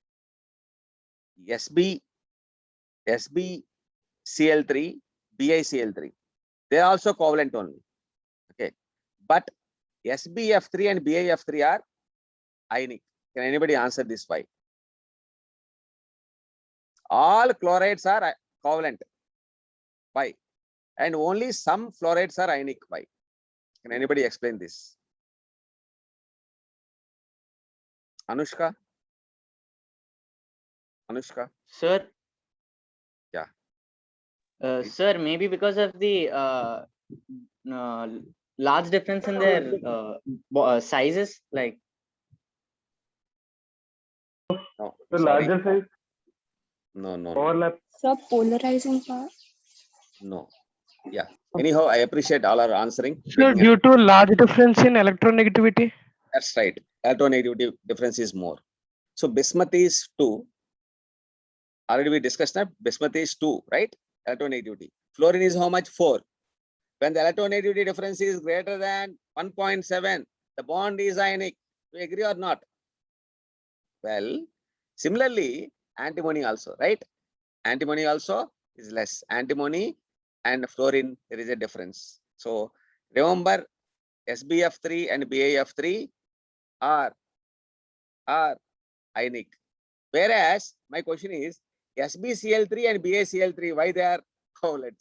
SbCl3 Cl3, BiCl3. They are also covalent only. Okay. But SbF3 and BiF3 are ionic. Can anybody answer this why? All chlorides are covalent. Why? And only some fluorides are ionic. Why? Can anybody explain this? Anushka? Anushka? Sir. Yeah. Please. Sir, maybe because of the large difference in their sizes, like. No. The sorry. larger size No. overlap. Sir, polarizing power. No. Yeah. Anyhow, I appreciate all our answering. So Making due to large difference in electronegativity. That's right. Electronegativity difference is more. So bismuth is 2. Already we discussed that bismuth is 2, right? Electronegativity. Fluorine is how much? 4. When the electronegativity difference is greater than 1.7, the bond is ionic. Do you agree or not? Well, similarly, antimony also, right? Antimony also is less. Antimony and fluorine, there is a difference. So remember, SbF3 and BaF3 are ionic. Whereas my question is SbCl3 and BaCl3, why they are covalent?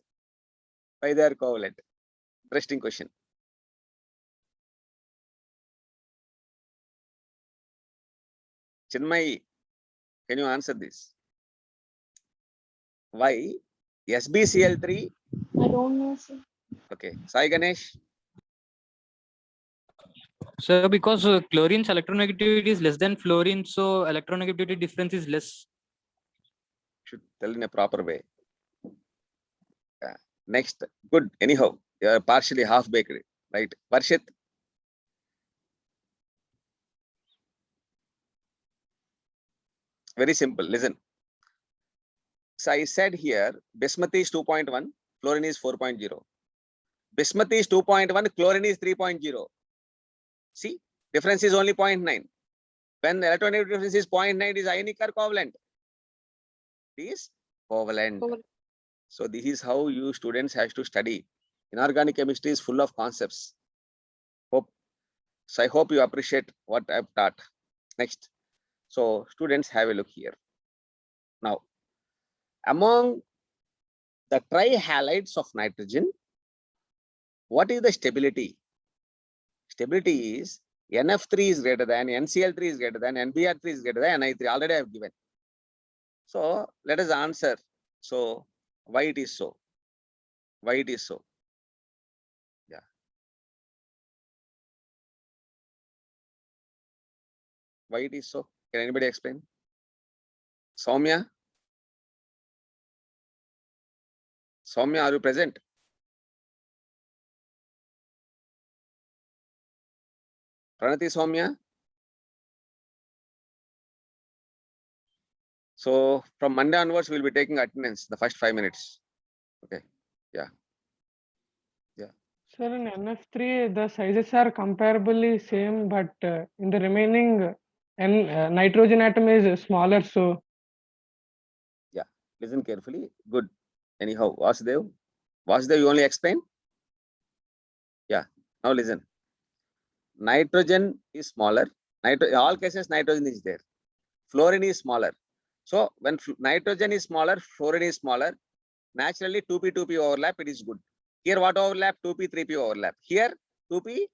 Why they are covalent? Interesting question. Chinmay, can you answer this? Why SbCl3? I don't know, sir. Okay. Sai Ganesh? Sir, because chlorine's electronegativity is less than fluorine, so electronegativity difference is less. Should tell in a proper way. Yeah. Next. Good. Anyhow, you are partially half baked, right? Varshit? Very simple. Listen. So I said here, bismuth is 2.1, fluorine is 4.0. Bismuth is 2.1, chlorine is 3.0. See, difference is only 0.9. When the electronegativity difference is 0.9, it is ionic or covalent? It is covalent. So this is how you students have to study. Inorganic chemistry is full of concepts. So I hope you appreciate what I've taught. Next. So students, have a look here. Now, among the trihalides of nitrogen, what is the stability? Stability is NF3 is greater than, NCl3 is greater than, NBr3 is greater than Ni3. Already I have given. So let us answer. So why it is so? Why it is so? Yeah. Why it is so? Can anybody explain? Soumya? Soumya, are you present? Pranati, Soumya? So from Monday onwards, we'll be taking attendance the first 5 minutes. Okay. Yeah. Yeah. Sir, in NF3, the sizes are comparably same, but in the remaining nitrogen atom is smaller. So Yeah. Listen carefully. Good. Anyhow, Vasudev, you only explain? Yeah. Now listen. Nitrogen is smaller. In all cases, nitrogen is there. Fluorine is smaller. So when nitrogen is smaller, fluorine is smaller. Naturally, 2p, 2p overlap, it is good. Here, what overlap? 2p, 3p overlap. Here, 2p,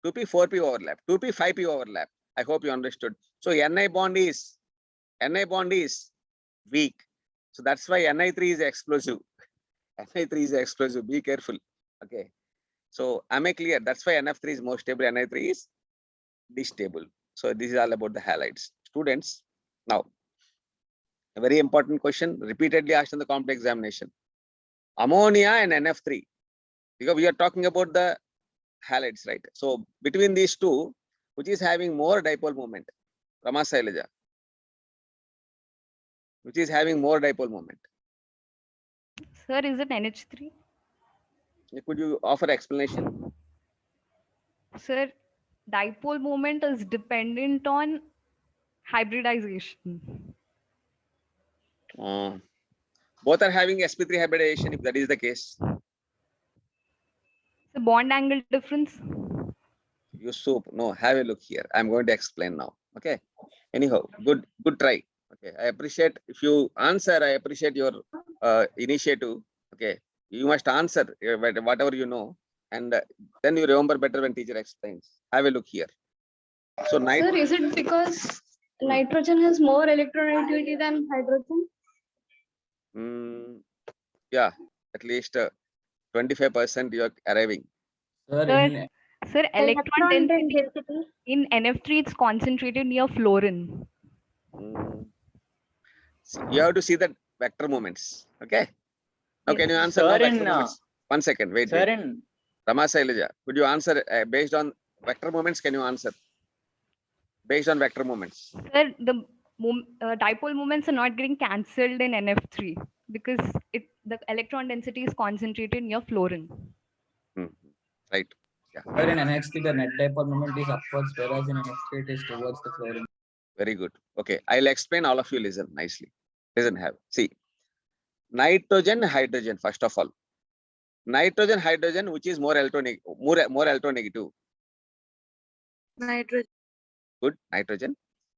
4p overlap. 2p, 5p overlap. I hope you understood. So Ni bond is weak. So that's why Ni3 is explosive. Ni3 is explosive. Be careful. Okay. So am I clear? That's why NF3 is more stable. Ni3 is distable. So this is all about the halides. Students, now a very important question repeatedly asked in the complex examination. Ammonia and NF3. Because we are talking about the halides, right? So between these two, which is having more dipole moment? Rama Sailaja. Which is having more dipole moment? Sir, is it NH3? Could you offer explanation? Sir, dipole moment is dependent on hybridization. Both are having sp3 hybridization if that is the case. The bond angle difference. Yusuf, no, have a look here. I'm going to explain now. Okay. Anyhow, good try. Okay. I appreciate if you answer, I appreciate your initiative. Okay. You must answer whatever you know. And then you remember better when teacher explains. Have a look here. So Sir, is it because nitrogen has more electronegativity than hydrogen? Yeah, at least 25% you are arriving. Sir, electron density in NF3 it's concentrated near fluorine. You have to see the vector moments. Okay. Now, Yes, can you answer sir, now in, vector moments? 1 second. Wait. Sir, in Rama Sailaja, could you answer based on vector moments? Can you answer based on vector moments? Sir, the dipole moments are not getting cancelled in NF3 because the electron density is concentrated near fluorine. Right. Yeah. But in NH3, the net dipole moment is upwards, whereas in NH3 it is towards the fluorine. Very good. Okay. I'll explain, all of you listen nicely. Listen, see. Nitrogen, hydrogen, first of all. Nitrogen, hydrogen, which is more electronegative. Nitrogen. Good, nitrogen.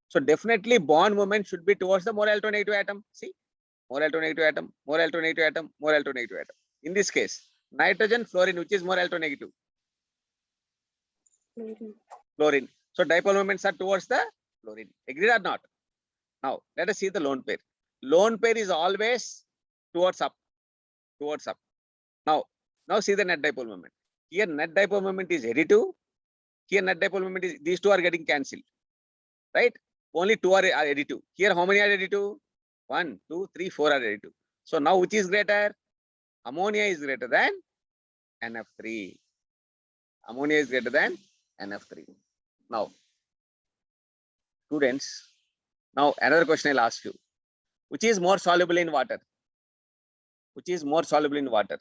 So definitely bond moment should be towards the more electronegative atom. See, more electronegative atom, more electronegative atom, more electronegative atom. In this case, nitrogen, fluorine, which is more electronegative? Fluorine. So dipole moments are towards the fluorine. Agreed or not? Now let us see the lone pair. Lone pair is always towards up. Towards up. Now see the net dipole moment. Here net dipole moment is additive. Here net dipole moment is, these two are getting cancelled. Right? Only two are additive. Here how many are additive? 1, 2, 3, 4 are additive. So now which is greater? Ammonia is greater than NF3. Ammonia is greater than NF3. Now, students, now another question I'll ask you. Which is more soluble in water? Which is more soluble in water?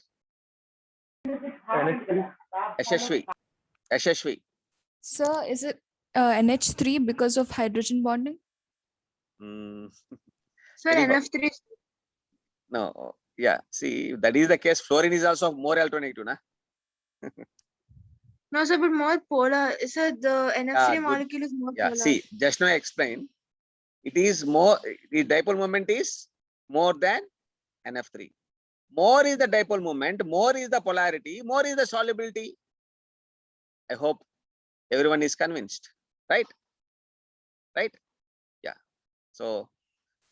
Yashashvi. Sir, is it NH3 because of hydrogen bonding? Sir, Anyhow. NF3 is No, yeah. See, that is the case. Fluorine is also more electronegative, na? no, sir, but more polar. Sir, the NF3 good. molecule is more Yeah, polar. see, just now I explained. It is more, the dipole moment is more than NF3. More is the dipole moment, more is the polarity, more is the solubility. I hope everyone is convinced, right? Right? Yeah. So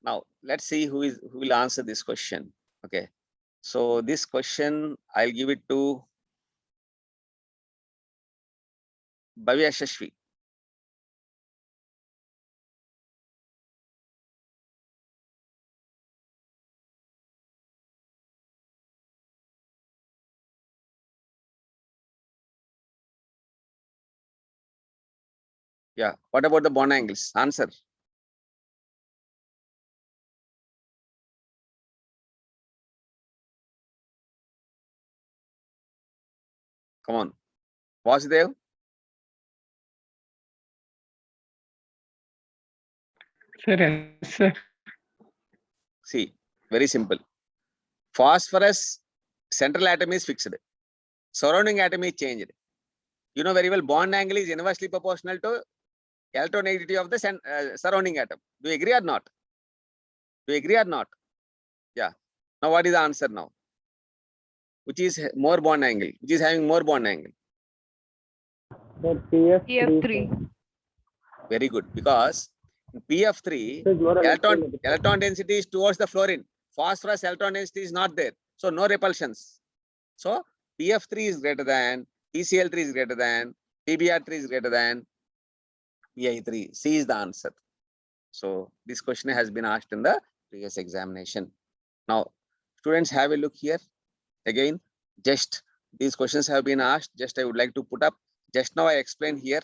now let's see who will answer this question. Okay. So this question, I'll give it to Bhavya Shashvi. Yeah. What about the bond angles? Answer. Come on. Vasudev? Sir, yes, sir. See, very simple. Phosphorus central atom is fixed. Surrounding atom is changed. You know very well, bond angle is inversely proportional to electronegativity of the surrounding atom. Do you agree or not? Do you agree or not? Yeah. Now what is the answer now? Which is more bond angle? Which is having more bond angle? PF3. Very good. Because in PF3, It is more electron density is towards the fluorine. Phosphorus electron density is not there. So no repulsions. So PF3 is greater than, PCl3 is greater than, PBr3 is greater than PI3. C is the answer. So this question has been asked in the previous examination. Now, students, have a look here. Again, just these questions have been asked. Just I would like to put up. Just now I explained here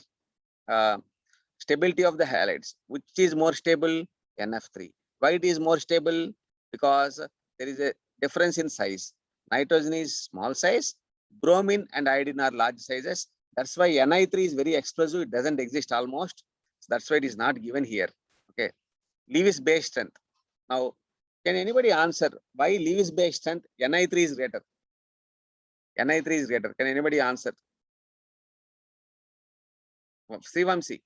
stability of the halides. Which is more stable? NF3. Why it is more stable? Because there is a difference in size. Nitrogen is small size. Bromine and iodine are large sizes. That's why Ni3 is very explosive. It doesn't exist almost. So that's why it is not given here. Okay. Lewis base strength. Now, Can anybody answer why Lewis base strength Ni3 is greater? Ni3 is greater. Can anybody answer? Srivamsi.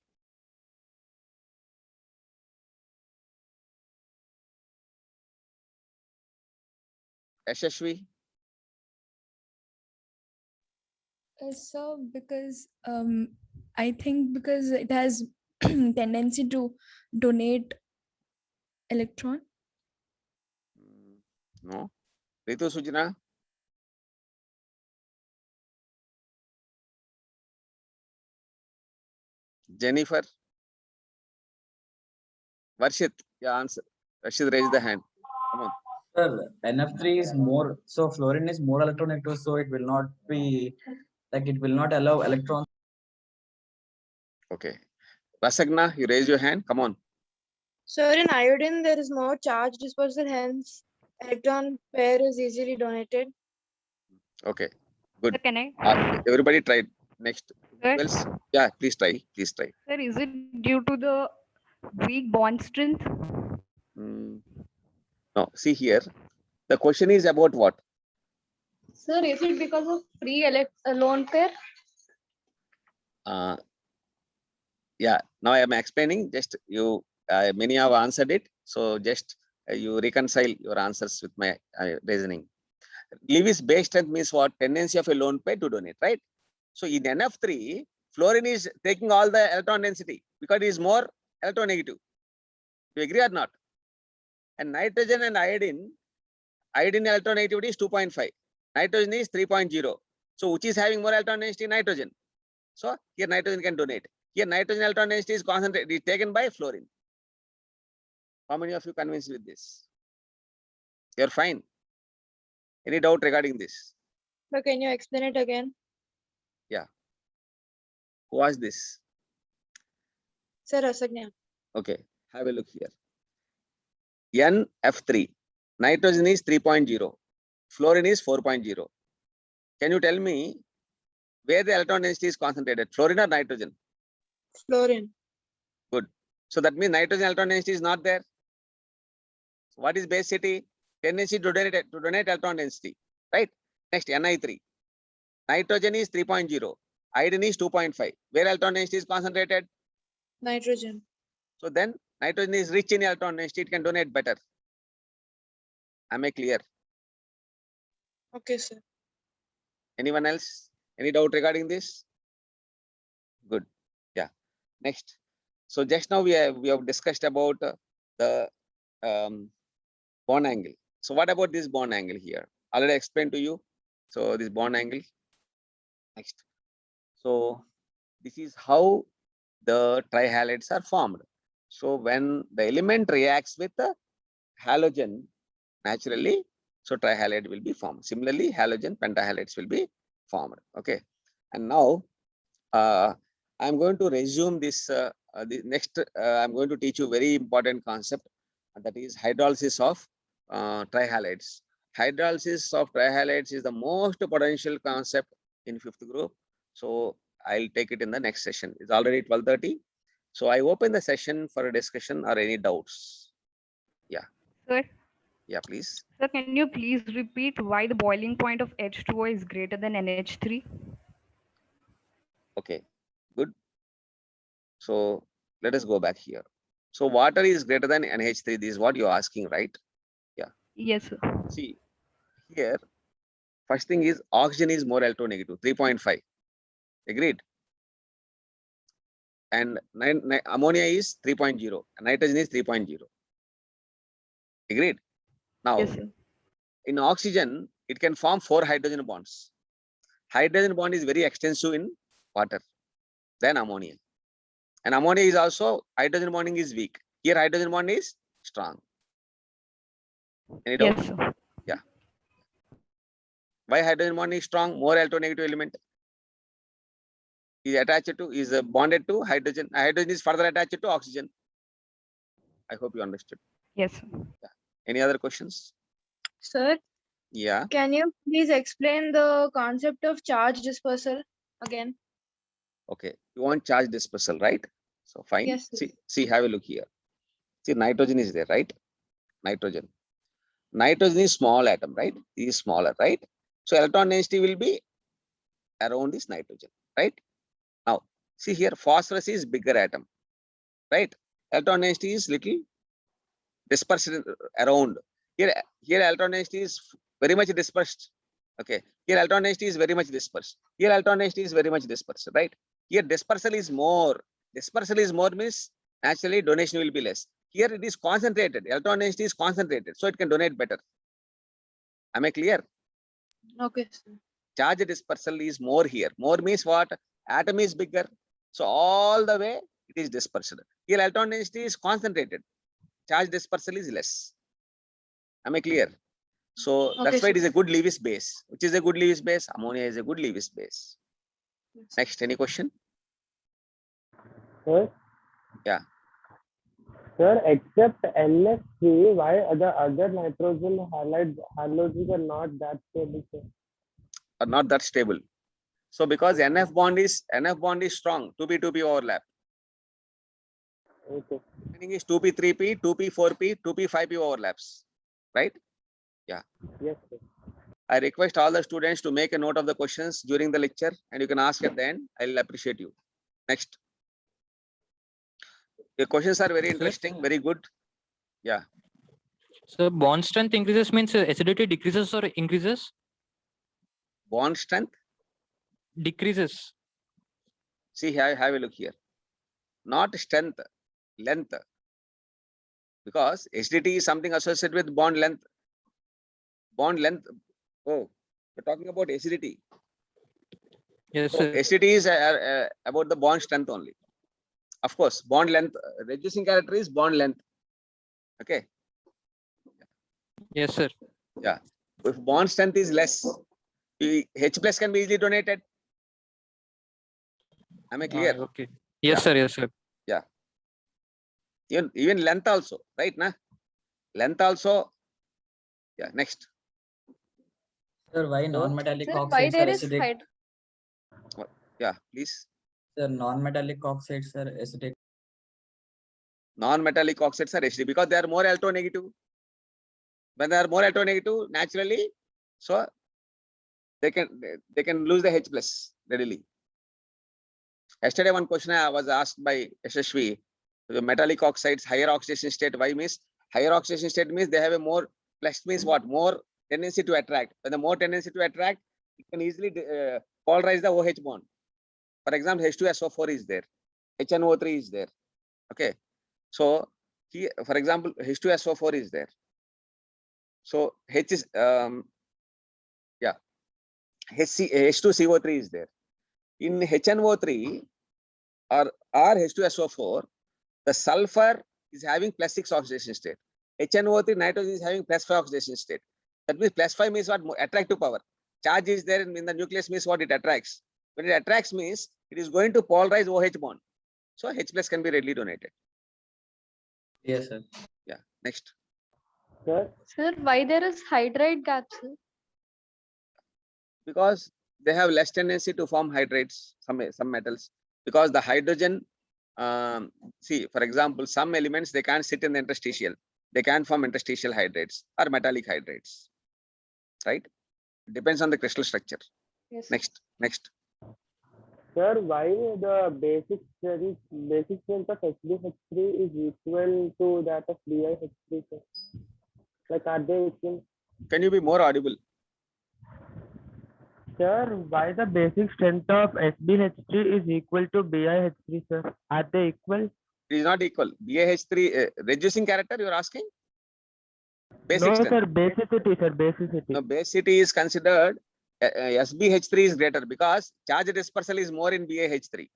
Yashashvi. So because I think because it has tendency to donate electron. No. Ritu Sujana. Jennifer. Varshit. Yeah, answer. Varshit raised the hand. Come on. Sir, NF3 is more, so fluorine is more electronegative, so it will not be, like it will not allow electrons. Okay. Rasagna, you raise your hand. Come on. Sir, in iodine, there is more charge dispersal, hence electron pair is easily donated. Okay. Good. Sir, can I? Everybody tried. Next. Sir, Who else? Yeah, please try. Please try. sir, is it due to the weak bond strength? No, see here. The question is about what? Sir, is it because of free lone pair? Yeah, now I am explaining. Just you, many have answered it. So just you reconcile your answers with my reasoning. Lewis base strength means what? Tendency of a lone pair to donate, right? So in NF3, fluorine is taking all the electron density because it is more electronegative. Do you agree or not? And nitrogen and iodine electronegativity is 2.5. Nitrogen is 3.0. So which is having more electron density? Nitrogen. So here nitrogen can donate. Here nitrogen electron density is concentrated, is taken by fluorine. How many of you convinced with this? You're fine. Any doubt regarding this? So can you explain it again? Who was this? Sir, Rasagna. Okay, have a look here. NF3. Nitrogen is 3.0. Fluorine is 4.0. Can you tell me where the electron density is concentrated? Fluorine or nitrogen? Fluorine. Good. So that means nitrogen electron density is not there. What is basicity? Tendency to donate electron density, right? Next, Ni3. Nitrogen is 3.0. Iodine is 2.5. Where electron density is concentrated? Nitrogen. So then nitrogen is rich in electron density. It can donate better. Am I clear? Okay, sir. Anyone else? Any doubt regarding this? Good. Yeah. Next. So just now we have discussed about the bond angle. So what about this bond angle here? Already explained to you. So this bond angle. Next. So this is how the trihalides are formed. So when the element reacts with the halogen, naturally, so trihalide will be formed. Similarly, halogen pentahalides will be formed. Okay. And now I'm going to resume this. The next, I'm going to teach you very important concept, and that is hydrolysis of trihalides. Hydrolysis of trihalides is the most potential concept in 5th group. So I'll take it in the next session. It's already 12:30. So I open the session for a discussion or any doubts. Yeah. Sir, Yeah, please. sir, can you please repeat why the boiling point of H2O is greater than NH3? Okay, good. So let us go back here. So water is greater than NH3. This is what you're asking, right? Yes, sir. See here, first thing is oxygen is more electronegative, 3.5. Agreed. And ammonia is 3.0. Nitrogen is 3.0. Agreed. Now, Yes, sir. in oxygen, it can form 4 hydrogen bonds. Hydrogen bond is very extensive in water than ammonia. And ammonia is also, hydrogen bonding is weak. Here, hydrogen bond is strong. Any doubt? Yes, sir. Why hydrogen bond is strong? More electronegative element is attached to, is bonded to hydrogen. Hydrogen is further attached to oxygen. I hope you understood. Yes, sir. Any other questions? Sir, Yeah. can you please explain the concept of charge dispersal again? Okay. You want charge dispersal, right? So fine. Yes, sir. See, have a look here. See, nitrogen is there, right? Nitrogen. Nitrogen is small atom, right? It is smaller, right? So electron density will be around this nitrogen, right? Now, see here, phosphorus is bigger atom, right? Electron density is little dispersed around. Here electron density is very much dispersed. Okay. Here electron density is very much dispersed. Here electron density is very much dispersed, right? Here dispersal is more. Dispersal is more means naturally donation will be less. Here it is concentrated. Electron density is concentrated, so it can donate better. Am I clear? Okay. Charge dispersal is more here. More means what? Atom is bigger. So all the way it is dispersed. Here electron density is concentrated. Charge dispersal is less. Am I clear? So Okay, that's why it is sir. a good Lewis base. Which is a good Lewis base? Ammonia is a good Lewis base. Next, any question? Sir? Yeah. Sir, except NF3, why other nitrogen halogens are not that stable, sir? Are not that stable. So because NF bond is strong, 2p overlap. Okay. Meaning is 2p 3p, 2p 4p, 2p 5p overlaps. Right? Yes, sir. I request all the students to make a note of the questions during the lecture and you can ask at the end. I'll appreciate you. Next. The questions are very interesting, very good. Yeah. So bond strength increases means acidity decreases or increases? Bond strength. Decreases. See, have a look here. Not strength, length. Because acidity is something associated with bond length. Bond length. Oh, we're talking about acidity. Yes, So sir. acidity is about the bond strength only. Of course, bond length, reducing character is bond length. Okay. Yes, sir. Yeah. If bond strength is less, H plus can be easily donated. Am I clear? Okay. Yes, Yeah. sir. Yes, sir. Yeah. Even length also, right? Na? Length also. Yeah. Next. Sir, why non-metallic Sir, why oxides are there is acidic? Yeah, please. Sir, non-metallic oxides are acidic. Non-metallic oxides are acidic because they are more electronegative. When they are more electronegative, naturally, so they can lose the H plus readily. Yesterday, one question I was asked by SSV, the metallic oxides, higher oxidation state. Why means higher oxidation state means they have a more plus means what? More tendency to attract. When the more tendency to attract, it can easily polarize the OH bond. For example, H2SO4 is there, HNO3 is there. Okay, so here, for example, H2SO4 is there. So H is H2CO3 is there. In HNO3 or H2SO4, the sulfur is having +6 oxidation state. HNO3 nitrogen is having +5 oxidation state. That means +5 means what? Attractive power. Charge is there in the nucleus means what? It attracts. When it attracts means it is going to polarize OH bond. So H plus can be readily donated. Yes, sir. Yeah. Next. Sir? Sir, why there is hydride gap, sir? Because they have less tendency to form hydrates, some metals. Because the hydrogen, see, for example, some elements, they can't sit in the interstitial. They can form interstitial hydrates or metallic hydrates. Right? It depends on the crystal structure. Yes. Next. Sir, why the basic strength of HbH3 is equal to that of BiH3, sir? Like, are they equal? Can you be more audible? Sir, why the basic strength of SbH3 is equal to BiH3, sir? Are they equal? It is not equal. BiH3 reducing character, you are asking? Basic No, strength. sir, basicity, sir, basicity. No, basicity is considered SbH3 is greater because charge dispersal is more in BiH3.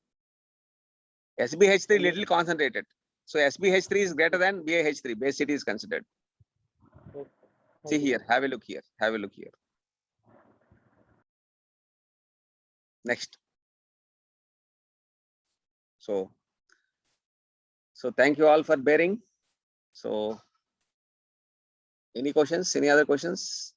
SbH3 little concentrated. So SbH3 is greater than BiH3. Basicity is considered. See here, have a look here. Have a look here. Next. So thank you all for bearing. So any questions? Any other questions?